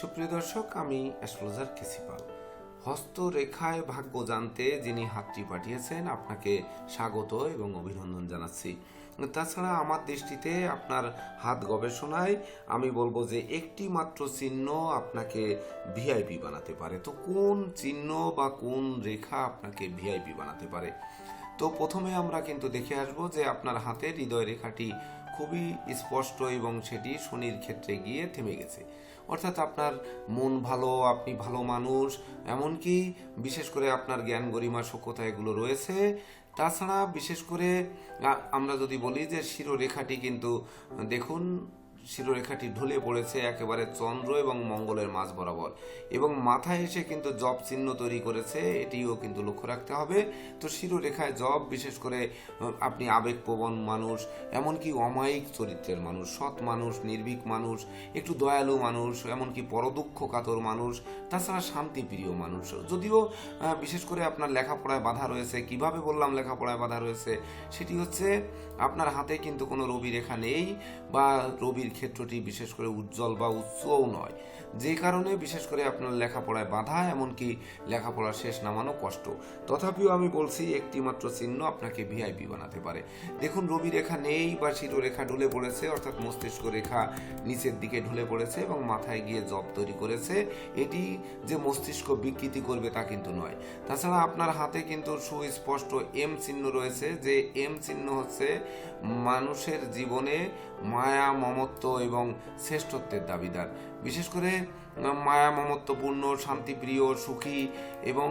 সুপ্রিয় দর্শক, আমি অ্যাস্ট্রোলজার কেসি পাল। হস্তরেখায় ভাগ্য জানতে যিনি হাতটি পাঠিয়েছেন, আপনাকে স্বাগত এবং অভিনন্দন জানাচ্ছি। তাছাড়া আমার দৃষ্টিতে আপনার হাত গবেষণায় আমি বলবো যে একটি মাত্র চিহ্ন আপনাকে ভিআইপি বানাতে পারে। তো কোন চিহ্ন বা কোন রেখা আপনাকে ভিআইপি বানাতে পারে? তো প্রথমে আমরা কিন্তু দেখে আসব যে আপনার হাতের হৃদয় রেখাটি খুবই স্পষ্ট এবং সেটি শনির ক্ষেত্রে গিয়ে থেমে গেছে। অর্থাৎ আপনার মন ভালো, আপনি ভালো মানুষ, এমনকি বিশেষ করে আপনার জ্ঞান গরিমা সখ্যতা এগুলো রয়েছে। তাছাড়া বিশেষ করে আমরা যদি বলি যে শিরোরেখাটি কিন্তু দেখুন, শিরোরেখাটি ঢলে পড়েছে একেবারে চন্দ্র এবং মঙ্গলের মাঝ বরাবর, এবং মাথায় এসে কিন্তু জব চিহ্ন তৈরি করেছে, এটিও কিন্তু লক্ষ্য রাখতে হবে। তো শিরোরেখায় জব, বিশেষ করে আপনি আবেগপ্রবণ মানুষ, এমনকি অমায়িক চরিত্রের মানুষ, সৎ মানুষ, নির্ভীক মানুষ, একটু দয়ালু মানুষ, এমনকি পরদুঃখ কাতর মানুষ, তাছাড়া শান্তিপ্রিয় মানুষ। যদিও বিশেষ করে আপনার লেখাপড়ায় বাধা রয়েছে। কিভাবে বললাম লেখাপড়ায় বাধা রয়েছে? সেটি হচ্ছে আপনার হাতে কিন্তু কোনো রবি রেখা নেই, বা রবির ক্ষেত্রটি বিশেষ করে উজ্জ্বল বা উচ্চও নয়, যে কারণে বিশেষ করে আপনার লেখাপড়ায় বাধা, এমনকি লেখাপড়া শেষ নামানো কষ্ট। তথাপিও আমি বলছি একটি মাত্র চিহ্ন আপনাকে ভিআইপি বানাতে পারে। দেখুন, রবি রেখা নেই বা শিরোরেখা ঢুলে পড়েছে, অর্থাৎ মস্তিষ্ক রেখা নিচের দিকে ঢুলে পড়েছে এবং মাথায় গিয়ে জব তৈরি করেছে। এটি যে মস্তিষ্ক বিকৃতি করবে তা কিন্তু নয়। তাছাড়া আপনার হাতে কিন্তু সুস্পষ্ট এম চিহ্ন রয়েছে, যে এম চিহ্ন হচ্ছে মানুষের জীবনে মায়া, মমত্ব এবং শ্রেষ্ঠত্বের দাবিদার। বিশেষ করে মায়া মমত্বপূর্ণ, শান্তিপ্রিয়, সুখী এবং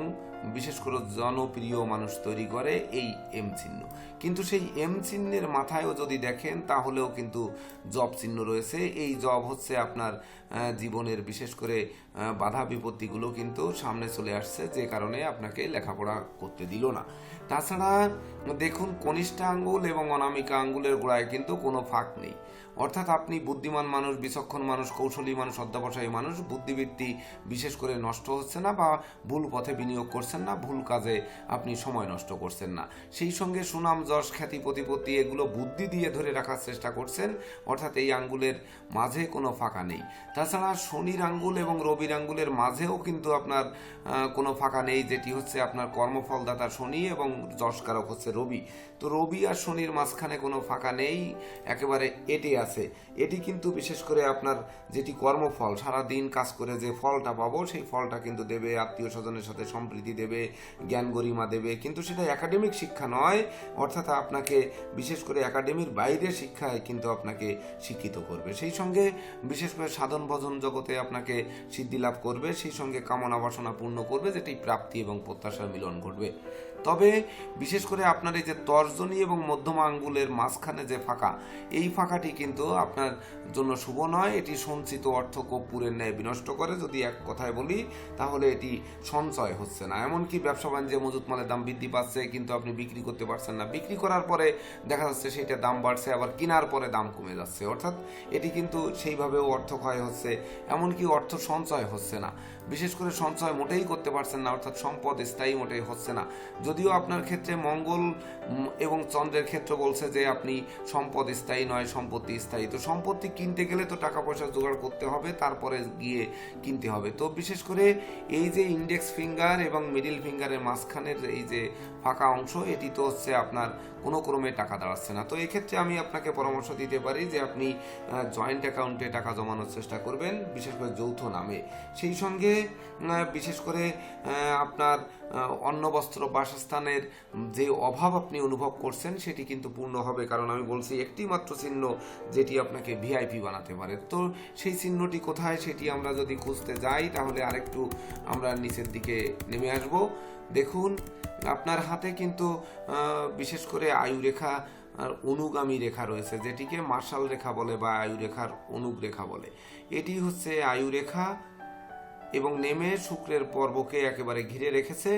বিশেষ করে জনপ্রিয় মানুষ তৈরি করে এই এম চিহ্ন। কিন্তু সেই এম চিহ্নের মাথায়ও যদি দেখেন, তাহলেও কিন্তু জব চিহ্ন রয়েছে। এই জব হচ্ছে আপনার জীবনের বিশেষ করে বাধা বিপত্তিগুলো কিন্তু সামনে চলে আসছে, যে কারণে আপনাকে লেখাপড়া করতে দিল না। তাছাড়া দেখুন, কনিষ্ঠা আঙ্গুল এবং অনামিকা আঙ্গুলের গোড়ায় কিন্তু কোনো ফাঁক নেই। অর্থাৎ আপনি বুদ্ধিমান মানুষ, বিচক্ষণ মানুষ, কৌশলী মানুষ, অধ্যবসায়ী মানুষ। বুদ্ধিবৃত্তি বিশেষ করে নষ্ট হচ্ছে না, বা ভুল পথে বিনিয়োগ করছেন না, ভুল কাজে আপনি সময় নষ্ট করছেন না। সেই সঙ্গে সুনাম, যশ, খ্যাতি, প্রতিপত্তি এগুলো বুদ্ধি দিয়ে ধরে রাখার চেষ্টা করছেন। অর্থাৎ এই আঙ্গুলের মাঝে কোনো ফাঁকা নেই। তাছাড়া শনির আঙ্গুল এবং রবির আঙ্গুলের মাঝেও কিন্তু আপনার কোনো ফাঁকা নেই, যেটি হচ্ছে আপনার কর্মফলদাতা শনি এবং যশকারক হচ্ছে রবি। তো রবি আর শনির মাঝখানে কোনো ফাঁকা নেই, একেবারে এটে আছে। এটি কিন্তু বিশেষ করে আপনার যেটি কর্মফল, সারা দিন কাজ করে যে ফলটা পাবো, সেই ফলটা কিন্তু দেবে, আত্মীয় স্বজনের সাথে সম্প্রীতি দেবে, জ্ঞান গরিমা দেবে, কিন্তু সেটা একাডেমিক শিক্ষা নয়। অর্থাৎ আপনাকে বিশেষ করে একাডেমির বাইরে শিক্ষায় কিন্তু আপনাকে শিক্ষিত করবে। সেই সঙ্গে বিশেষ করে সাধন ভজন জগতে আপনাকে সিদ্ধি লাভ করবে, সেই সঙ্গে কামনা বাসনা পূর্ণ করবে, যেটি প্রাপ্তি এবং প্রত্যাশার মিলন ঘটবে। তবে বিশেষ করে আপনার এই যে তর্জনী এবং মধ্যমা আঙ্গুলের মাঝখানে যে ফাঁকা, এই ফাঁকাটি কিন্তু আপনার জন্য শুভ নয়। এটি সঞ্চিত অর্থ কর্পূরের ন্যায় বিনষ্ট করে। যদি এক কথায় বলি, তাহলে এটি সঞ্চয় হচ্ছে না। এমনকি ব্যবসা বাণিজ্যে মজুত মালের দাম বৃদ্ধি পাচ্ছে, কিন্তু আপনি বিক্রি করতে পারছেন না। বিক্রি করার পরে দেখা যাচ্ছে সেটা দাম বাড়ছে, আবার কেনার পরে দাম কমে যাচ্ছে। অর্থাৎ এটি কিন্তু সেইভাবেও অর্থ ক্ষয় হচ্ছে, এমনকি অর্থ সঞ্চয় হচ্ছে না। বিশেষ করে সঞ্চয় মোটেই করতে পারছেন না, অর্থাৎ সম্পদ স্থায়ী মোটেই হচ্ছে না। যদিও আপনার ক্ষেত্রে মঙ্গল এবং চন্দ্রের ক্ষেত্র বলছে যে আপনি সম্পদ স্থায়ী নয়, সম্পত্তি স্থায়ী। তো সম্পত্তি কিনতে গেলে তো টাকা পয়সা জোগাড় করতে হবে, তারপরে গিয়ে কিনতে হবে। তো বিশেষ করে এই যে ইন্ডেক্স ফিঙ্গার এবং মিডিল ফিঙ্গারের মাঝখানের এই যে ফাঁকা অংশ, এটি তো হচ্ছে আপনার কোনো ক্রমে টাকা দাঁড়াচ্ছে না। তো এক্ষেত্রে আমি আপনাকে পরামর্শ দিতে পারি যে আপনি জয়েন্ট অ্যাকাউন্টে টাকা জমানোর চেষ্টা করবেন, বিশেষ করে যৌথ নামে। সেই সঙ্গে বিশেষ করে আপনার অন্ন, বস্ত্র, বাসস্থানের যে অভাব আপনি অনুভব করছেন, সেটি কিন্তু পূর্ণ হবে। কারণ আমি বলছি একটি মাত্র চিহ্ন যেটি আপনাকে ভিআইপি বানাতে পারে। তো সেই চিহ্নটি কোথায়, সেটি আমরা যদি খুঁজতে যাই, তাহলে আরেকটু আমরা নিচের দিকে নেমে আসব। দেখুন, আপনার হাতে কিন্তু বিশেষ করে আয়ুরেখা আর অনুগামী রেখা রয়েছে, যেটিকে মার্শাল রেখা বলে বা আয়ুরেখার অনুগ রেখা বলে। এটি হচ্ছে আয়ুরেখা এবং নেমে শুক্রের পর্বকে একেবারে ঘিরে রেখেছে।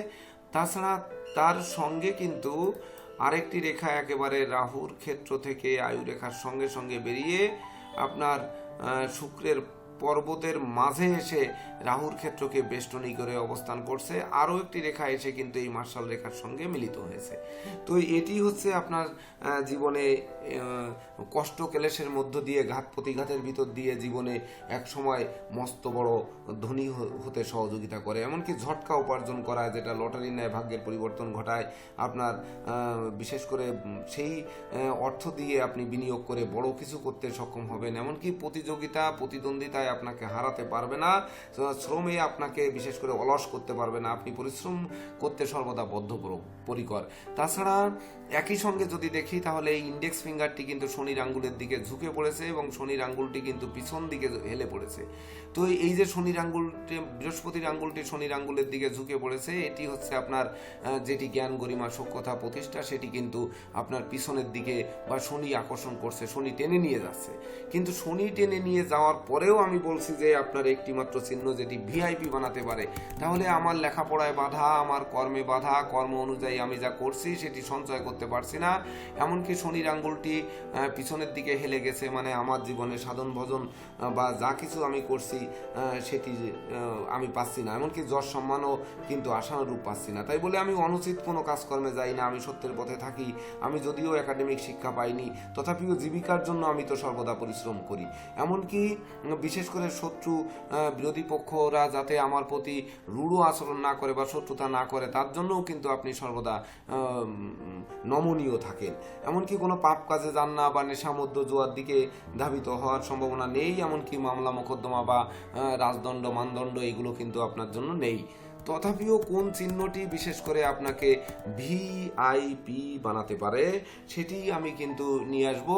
তাছাড়া তার সঙ্গে কিন্তু আরেকটি রেখা একেবারে রাহুর ক্ষেত্র থেকে আয়ুরেখার সঙ্গে সঙ্গে বেরিয়ে আপনার শুক্রের পর্বতের মাঝে এসে রাহুর ক্ষেত্রকে বেষ্টনী করে অবস্থান করছে, আরও একটি রেখা এসে কিন্তু এই মার্শাল রেখার সঙ্গে মিলিত হয়েছে। তো এটি হচ্ছে আপনার জীবনে কষ্ট ক্লেশের মধ্য দিয়ে ঘাত প্রতিঘাতের ভিতর দিয়ে জীবনে এক সময় মস্ত বড় ধনী হতে সহযোগিতা করে, এমনকি ঝটকা উপার্জন করা, যেটা লটারি নেয়, ভাগ্যের পরিবর্তন ঘটায়। আপনার বিশেষ করে সেই অর্থ দিয়ে আপনি বিনিয়োগ করে বড় কিছু করতে সক্ষম হবেন, এমনকি প্রতিদ্বন্দ্বিতায় আপনাকে হারাতে পারবে না, শ্রমে আপনাকে বিশেষ করে অলস করতে পারবে না, আপনি পরিশ্রম করতে সর্বদা বদ্ধপরিকর। তাছাড়া একই সঙ্গে যদি দেখি তাহলে এই ইন্ডেক্স ফিঙ্গারটি কিন্তু শনির আঙ্গুলের দিকে ঝুঁকে পড়েছে এবং শনির আঙ্গুলটি কিন্তু পিছন দিকে হেলে পড়েছে। তো এই যে শনির আঙ্গুলটি, বৃহস্পতির আঙ্গুলটি শনির আঙ্গুলের দিকে ঝুঁকে পড়েছে, এটি হচ্ছে আপনার যেটি জ্ঞান গরিমা সক্ষতা প্রতিষ্ঠা, সেটি কিন্তু আপনার পিছনের দিকে বা শনি আকর্ষণ করছে, শনি টেনে নিয়ে যাচ্ছে। কিন্তু শনি টেনে নিয়ে যাওয়ার পরেও আমি বলছি যে আপনার একটি মাত্র চিহ্ন যেটি ভিআইপি বানাতে পারে, তাহলে আমার লেখাপড়ায় বাধা, আমার কর্মে বাধা, কর্ম অনুযায়ী আমি যা করছি সেটি সঞ্চয় করতে পারছি না, এমনকি শনির আঙ্গুলটি পিছনের দিকে হেলে গেছে, মানে আমার জীবনে সাধন ভজন বা যা কিছু আমি করছি সেটি আমি পাচ্ছি না, এমনকি যশ সম্মানও কিন্তু আশানুরূপ পাচ্ছি না। তাই বলে আমি অনুচিত কোনো কাজকর্মে যাই না, আমি সত্যের পথে থাকি। আমি যদিও একাডেমিক শিক্ষা পাইনি, তথাপিও জীবিকার জন্য আমি তো সর্বদা পরিশ্রম করি। এমনকি বিশেষ করে শত্রু বিরোধী পক্ষরা যাতে আমার প্রতি রূঢ় আচরণ না করে বা শত্রুতা না করে, তার জন্যও কিন্তু আপনি সর্বদা নমনীয় থাকেন। এমনকি কোনো পাপ কাজে যান না বা নেশামদ্য জোয়ার দিকে ধাবিত হওয়ার সম্ভাবনা নেই, এমনকি মামলা মোকদ্দমা বা রাজদণ্ড মানদণ্ড এগুলো কিন্তু আপনার জন্য নেই। তথাপিও কোন চিহ্নটি বিশেষ করে আপনাকে ভিআইপি বানাতে পারে সেটি আমি কিন্তু নিয়ে আসবো।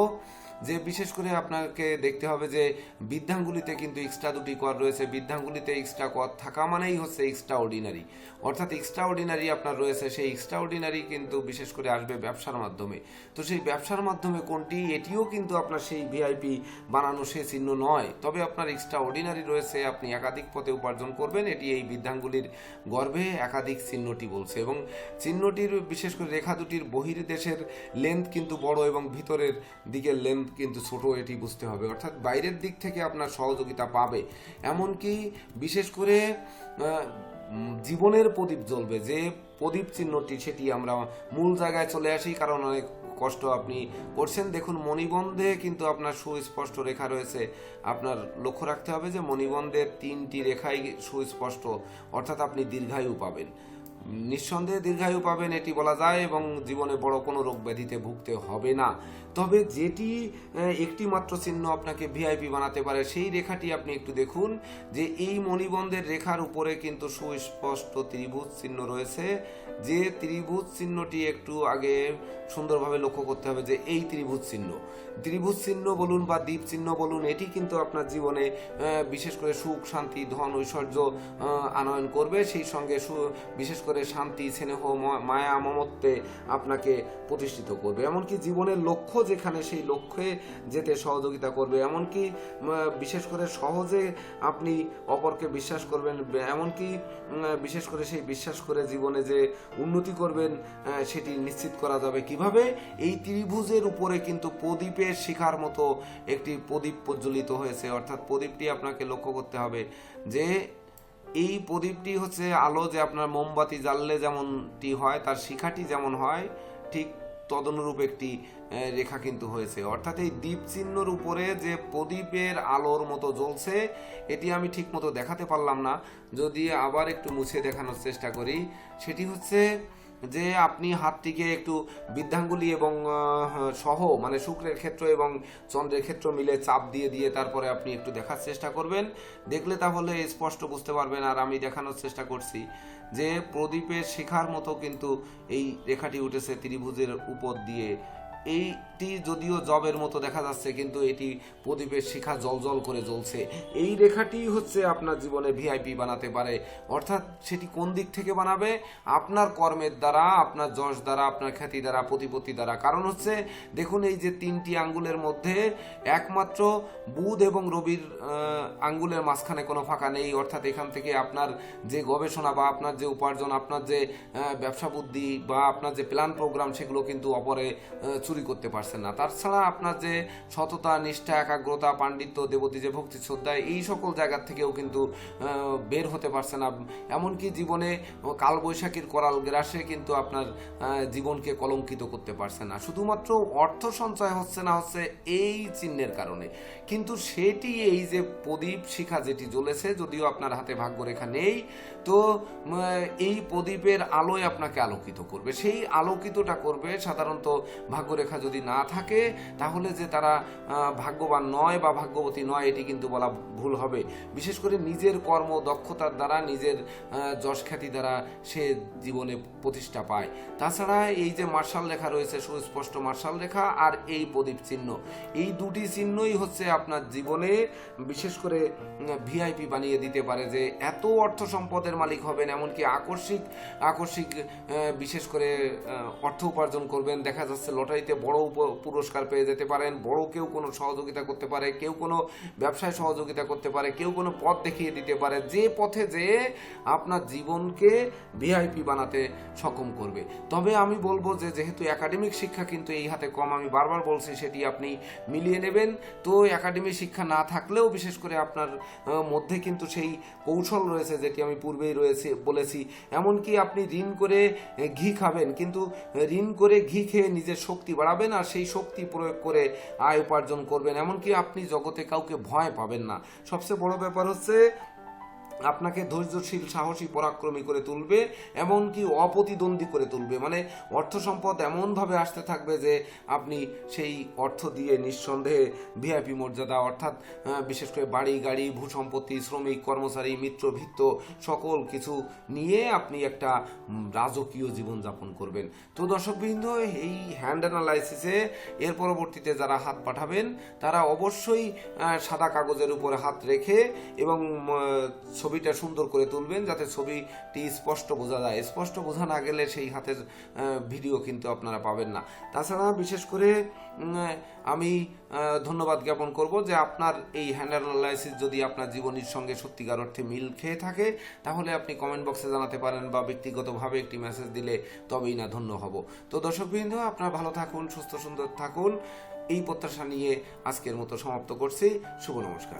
যে বিশেষ করে আপনাকে দেখতে হবে যে বৃদ্ধাঙ্গুলিতে কিন্তু এক্সট্রা দুটি কর রয়েছে, বৃদ্ধাঙ্গুলিতে এক্সট্রা কর থাকা মানেই হচ্ছে এক্সট্রা অর্ডিনারি, অর্থাৎ এক্সট্রা অর্ডিনারি আপনার রয়েছে, সেই এক্সট্রা অর্ডিনারি কিন্তু বিশেষ করে আসবে ব্যবসার মাধ্যমে। তো সেই ব্যবসার মাধ্যমে কোনটি, এটিও কিন্তু আপনার সেই ভিআইপি বানানো সে চিহ্ন নয়, তবে আপনার এক্সট্রা অর্ডিনারি রয়েছে, আপনি একাধিক পথে উপার্জন করবেন, এটি এই বৃদ্ধাঙ্গুলির গর্ভে একাধিক চিহ্নটি বলছে। এবং চিহ্নটির বিশেষ করে রেখা দুটির বহির্দেশের লেন্থ কিন্তু বড় এবং ভিতরের দিকের লেন্থ কিন্তু ছোট, এটি বুঝতে হবে, অর্থাৎ বাইরের দিক থেকে আপনার সহযোগিতা পাবে। এমনকি বিশেষ করে জীবনের প্রদীপ জ্বলবে, যে প্রদীপ চিহ্নটি, সেটি আমরা মূল জায়গায় চলে আসি, কারণ অনেক কষ্ট আপনি করছেন। দেখুন মণিবন্ধে কিন্তু আপনার সুস্পষ্ট রেখা রয়েছে, আপনার লক্ষ্য রাখতে হবে যে মণিবন্ধের 3টি রেখাই সুস্পষ্ট, অর্থাৎ আপনি দীর্ঘায়ু পাবেন, নিঃসন্দেহে দীর্ঘায়ু পাবেন এটি বলা যায়, এবং জীবনে বড় কোনো রোগ ব্যাধিতে ভুগতে হবে না। তবে যেটি একটি মাত্র চিহ্ন আপনাকে ভিআইপি বানাতে পারে, সেই রেখাটি আপনি একটু দেখুন, যে এই মণিবন্ধের রেখার উপরে কিন্তু সুস্পষ্ট ত্রিভুজ চিহ্ন রয়েছে, যে ত্রিভুজ চিহ্নটি একটু আগে সুন্দরভাবে লক্ষ্য করতে হবে, যে এই ত্রিভুজ চিহ্ন বলুন বা দ্বীপ চিহ্ন বলুন, এটি কিন্তু আপনার জীবনে বিশেষ করে সুখ শান্তি ধন ঐশ্বর্য আনয়ন করবে, সেই সঙ্গে বিশেষ করে শান্তি স্নেহ মায়া মমত্বে আপনাকে প্রতিষ্ঠিত করবে, এমনকি জীবনের লক্ষ্য যেখানে সেই লক্ষ্যে যেতে সহযোগিতা করবে, এমনকি বিশেষ করে সহজে আপনি অপরকে বিশ্বাস করবেন, এমনকি বিশেষ করে সেই বিশ্বাস করে জীবনে যে উন্নতি করবেন সেটি নিশ্চিত করা যাবে কিভাবে, এই ত্রিভুজের উপরে কিন্তু প্রদীপের শিখার মতো একটি প্রদীপ প্রজ্বলিত হয়েছে, অর্থাৎ প্রদীপটি আপনাকে লক্ষ্য করতে হবে যে এই প্রদীপটি হচ্ছে আলো, যে আপনার মোমবাতি জ্বাললে যেমনটি হয়, তার শিখাটি যেমন হয় ঠিক তদনুরূপ একটি রেখা কিন্তু হয়েছে, অর্থাৎ এই দ্বীপ চিহ্নর উপরে যে প্রদীপের আলোর মতো জ্বলছে, এটি আমি ঠিক মতো দেখাতে পারলাম না, যদি আবার একটু মুছে দেখানোর চেষ্টা করি, সেটি হচ্ছে যে আপনি হাতটিকে একটু বৃদ্ধাঙ্গুলি এবং সহ মানে শুক্রের ক্ষেত্র এবং চন্দ্রের ক্ষেত্র মিলে চাপ দিয়ে দিয়ে তারপরে আপনি একটু দেখার চেষ্টা করবেন, দেখলে তাহলে স্পষ্ট বুঝতে পারবেন। আর আমি দেখানোর চেষ্টা করছি যে প্রদীপের শিখার মতো কিন্তু এই রেখাটি উঠেছে ত্রিভুজের উপর দিয়ে, এইটি যদিও জবের মতো দেখা যাচ্ছে, কিন্তু এটি প্রদীপের শিখা জল করে জ্বলছে, এই রেখাটি হচ্ছে আপনার জীবনে ভিআইপি বানাতে পারে, অর্থাৎ সেটি কোন দিক থেকে বানাবে, আপনার কর্মের দ্বারা, আপনার যশ দ্বারা, আপনার খ্যাতি দ্বারা, প্রতিপত্তি দ্বারা। কারণ হচ্ছে দেখুন এই যে 3টি আঙ্গুলের মধ্যে একমাত্র বুধ এবং রবির আঙ্গুলের মাঝখানে কোনো ফাঁকা নেই, অর্থাৎ এখান থেকে আপনার যে গবেষণা বা আপনার যে উপার্জন, আপনার যে ব্যবসা বুদ্ধি বা আপনার যে প্ল্যান প্রোগ্রাম, সেগুলো কিন্তু অপরে চুরি করতে পারছেন না। তাছাড়া আপনার যে সততা, নিষ্ঠা, একাগ্রতা, পাণ্ডিত্য, দেবতী যে ভক্তি শ্রদ্ধা, এই সকল জায়গা থেকেও কিন্তু বের হতে পারছে না। এমনকি জীবনে কালবৈশাখীর করাল গ্রাসে কিন্তু আপনার জীবনকে কলঙ্কিত করতে পারছে না। শুধুমাত্র অর্থ সঞ্চয় হচ্ছে না, হচ্ছে এই চিহ্নের কারণে। কিন্তু সেটি এই যে প্রদীপ শিখা যেটি জ্বলেছে, যদিও আপনার হাতে ভাগ্যরেখা নেই, তো এই প্রদীপের আলোয় আপনাকে আলোকিত করবে। সেই আলোকিতটা করবে সাধারণত ভাগ্যরেখা যদি না থাকে, তাহলে যে তারা ভাগ্যবান নয় বা ভাগ্যবতী নয়, এটি কিন্তু বলা ভুল হবে। বিশেষ করে নিজের কর্ম দক্ষতার দ্বারা, নিজের যশ খ্যাতি দ্বারা সে জীবনে প্রতিষ্ঠা পায়। তাছাড়া এই যে মার্শাল রেখা রয়েছে, সুস্পষ্ট মার্শাল রেখা আর এই প্রদীপ চিহ্ন, এই দুটি চিহ্নই হচ্ছে আপনার জীবনে বিশেষ করে ভিআইপি বানিয়ে দিতে পারে, যে এত অর্থ সম্পদের মালিক হবেন, এমনকি আকস্মিক বিশেষ করে অর্থ উপার্জন করবেন। দেখা যাচ্ছে লটারিতে বড় পুরস্কার পেয়ে যেতে পারেন, বড় কেউ কোনো সহযোগিতা করতে পারে, কেউ কোনো ব্যবসায় সহযোগিতা করতে পারে, কেউ কোনো পথ দেখিয়ে দিতে পারে, যে পথে যেয়ে আপনার জীবনকে ভিআইপি বানাতে সক্ষম করবে। তবে আমি বলবো যে যেহেতু একাডেমিক শিক্ষা কিন্তু এই হাতে কম, আমি বারবার বলছি, সেটি আপনি মিলিয়ে নেবেন। তো একাডেমিক শিক্ষা না থাকলেও বিশেষ করে আপনার মধ্যে কিন্তু সেই কৌশল রয়েছে, যেটি আমি পূর্বেই বলেছি। এমনকি আপনি ঋণ করে ঘি খাবেন, কিন্তু ঋণ করে ঘি খেয়ে নিজের শক্তি বাড়াবেন আর সেই শক্তি প্রয়োগ করে আয় উপার্জন করবেন। এমনকি আপনি জগতে কাউকে ভয় পাবেন না। সবচেয়ে বড় ব্যাপার হচ্ছে আপনাকে ধৈর্যশীল, সাহসী, পরাক্রমী করে তুলবে, এমনকি অপ্রতিদ্বন্দ্বী করে তুলবে। মানে অর্থ সম্পদ এমনভাবে আসতে থাকবে যে আপনি সেই অর্থ দিয়ে নিঃসন্দেহে ভিআইপি মর্যাদা, অর্থাৎ বিশেষ করে বাড়ি, গাড়ি, ভূসম্পত্তি, শ্রমিক, কর্মচারী, মিত্র, ভিত্ত সকল কিছু নিয়ে আপনি একটা রাজকীয় জীবনযাপন করবেন। তো দর্শকবৃন্দ, এই হ্যান্ড অ্যানালাইসিসে এর পরবর্তীতে যারা হাত পাঠাবেন, তারা অবশ্যই সাদা কাগজের উপরে হাত রেখে এবং ছবিটা সুন্দর করে তুলবেন, যাতে ছবিটি স্পষ্ট বোঝা যায়। স্পষ্ট বোঝা না গেলে সেই হাতের ভিডিও কিন্তু আপনারা পাবেন না। তাছাড়া বিশেষ করে আমি ধন্যবাদ জ্ঞাপন করব যে আপনার এই হ্যান্ড অ্যানালাইসিস যদি আপনার জীবনের সঙ্গে সত্যিকার অর্থে মিল খেয়ে থাকে, তাহলে আপনি কমেন্ট বক্সে জানাতে পারেন বা ব্যক্তিগতভাবে একটি মেসেজ দিলে তবেই না ধন্য হব। তো দর্শকবৃন্দ, আপনারা ভালো থাকুন, সুস্থ সুন্দর থাকুন, এই প্রত্যাশা নিয়ে আজকের মতো সমাপ্ত করছি। শুভ নমস্কার।